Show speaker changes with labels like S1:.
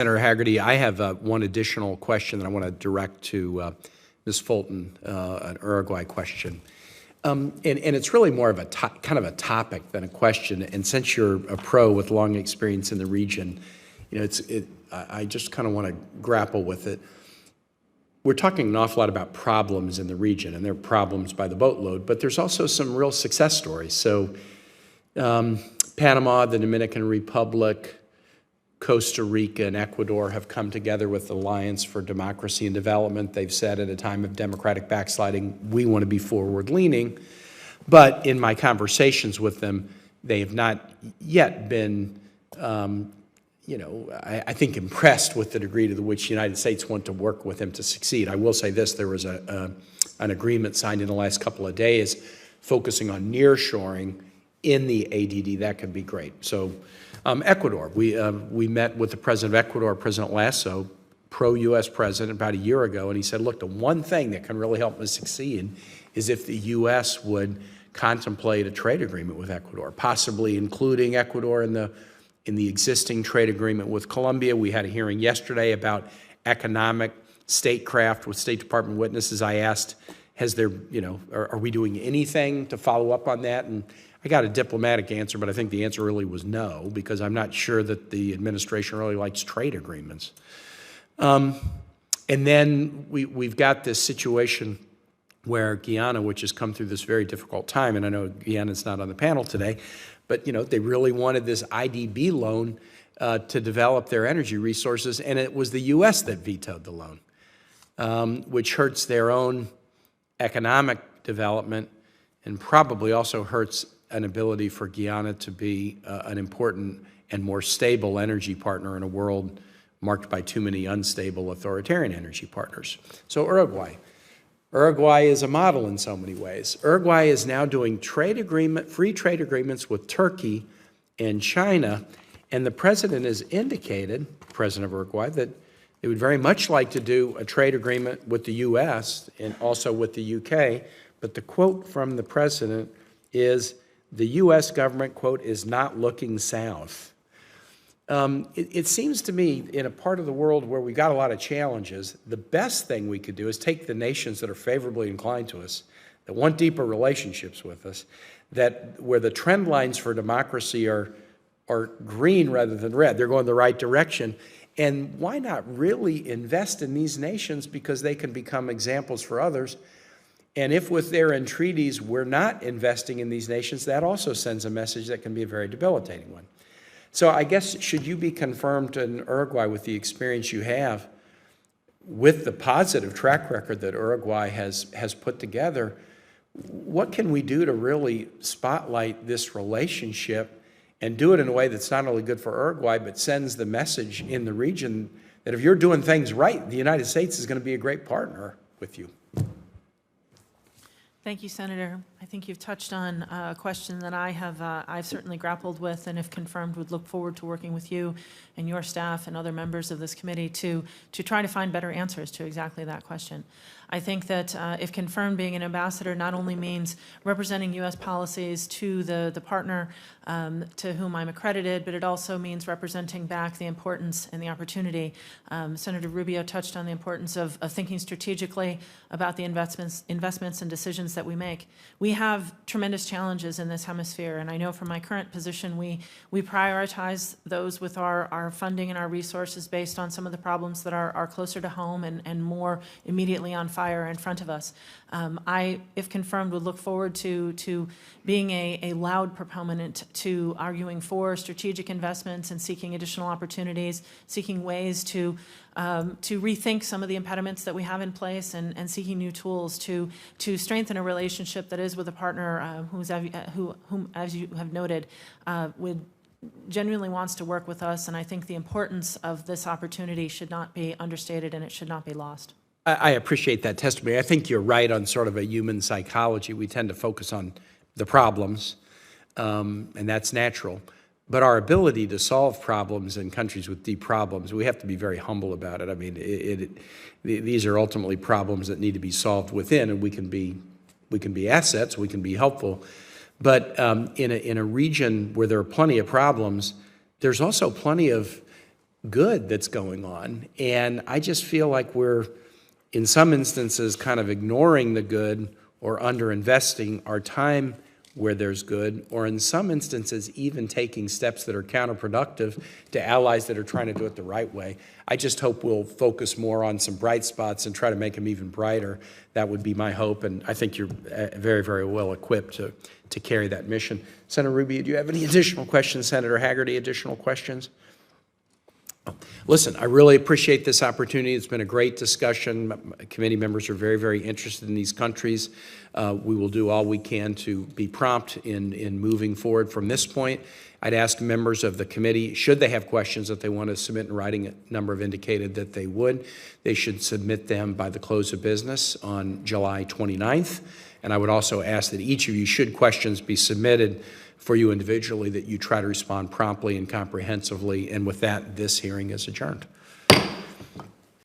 S1: Senator Haggerty, I have one additional question that I want to direct to Ms. Fulton, an Uruguay question. And it's really more of a kind of a topic than a question. And since you're a pro with long experience in the region, I just kind of want to grapple with it. We're talking an awful lot about problems in the region, and they're problems by the boatload, but there's also some real success stories. So Panama, the Dominican Republic, Costa Rica, and Ecuador have come together with the Alliance for Democracy and Development. They've said at a time of democratic backsliding, we want to be forward-leaning. But in my conversations with them, they have not yet been, I think, impressed with the degree to which the United States want to work with them to succeed. I will say this, there was an agreement signed in the last couple of days focusing on nearshoring in the ADD. That could be great. So Ecuador, we met with the president of Ecuador, President Lasso, pro-U.S. president, about a year ago, and he said, look, the one thing that can really help us succeed is if the U.S. would contemplate a trade agreement with Ecuador, possibly including Ecuador in the existing trade agreement with Colombia. We had a hearing yesterday about economic statecraft with State Department witnesses. I asked, are we doing anything to follow up on that? And I got a diplomatic answer, but I think the answer really was no, because I'm not sure that the administration really likes trade agreements. And then we've got this situation where Guyana, which has come through this very difficult time, and I know Guyana's not on the panel today, but they really wanted this IDB loan to develop their energy resources, and it was the U.S. that vetoed the loan, which hurts their own economic development and probably also hurts an ability for Guyana to be an important and more stable energy partner in a world marked by too many unstable authoritarian energy partners. So Uruguay. Uruguay is a model in so many ways. Uruguay is now doing free trade agreements with Turkey and China, and the president has indicated, president of Uruguay, that they would very much like to do a trade agreement with the U.S. and also with the U.K., but the quote from the president is, the U.S. government, quote, is not looking south. It seems to me, in a part of the world where we've got a lot of challenges, the best thing we could do is take the nations that are favorably inclined to us, that want deeper relationships with us, where the trend lines for democracy are green rather than red. They're going the right direction. And why not really invest in these nations, because they can become examples for others. And if with their entreaties we're not investing in these nations, that also sends a message that can be a very debilitating one. So I guess, should you be confirmed in Uruguay with the experience you have, with the positive track record that Uruguay has put together, what can we do to really spotlight this relationship and do it in a way that's not only good for Uruguay, but sends the message in the region that if you're doing things right, the United States is going to be a great partner with you?
S2: Thank you, Senator. I think you've touched on a question that I've certainly grappled with, and if confirmed, would look forward to working with you and your staff and other members of this committee to try to find better answers to exactly that question. I think that if confirmed, being an ambassador not only means representing U.S. policies to the partner to whom I'm accredited, but it also means representing back the importance and the opportunity. Senator Rubio touched on the importance of thinking strategically about the investments and decisions that we make. We have tremendous challenges in this hemisphere, and I know from my current position we prioritize those with our funding and our resources based on some of the problems that are closer to home and more immediately on fire in front of us. I, if confirmed, would look forward to being a loud proponent to arguing for strategic investments and seeking additional opportunities, seeking ways to rethink some of the impediments that we have in place, and seeking new tools to strengthen a relationship that is with a partner whom, as you have noted, genuinely wants to work with us. And I think the importance of this opportunity should not be understated, and it should not be lost.
S1: I appreciate that testimony. I think you're right on sort of a human psychology. We tend to focus on the problems, and that's natural. But our ability to solve problems in countries with deep problems, we have to be very humble about it. I mean, these are ultimately problems that need to be solved within, and we can be assets, we can be helpful. But in a region where there are plenty of problems, there's also plenty of good that's going on. And I just feel like we're, in some instances, kind of ignoring the good or underinvesting our time where there's good, or in some instances, even taking steps that are counterproductive to allies that are trying to do it the right way. I just hope we'll focus more on some bright spots and try to make them even brighter. That would be my hope, and I think you're very, very well equipped to carry that mission. Senator Rubio, do you have any additional questions? Senator Hagerty, additional questions? Listen, I really appreciate this opportunity. It's been a great discussion. Committee members are very, very interested in these countries. We will do all we can to be prompt in moving forward from this point. I'd ask members of the committee, should they have questions that they want to submit in writing, a number have indicated that they would. They should submit them by the close of business on July 29th. And I would also ask that each of you, should questions be submitted for you individually, that you try to respond promptly and comprehensively. And with that, this hearing is adjourned.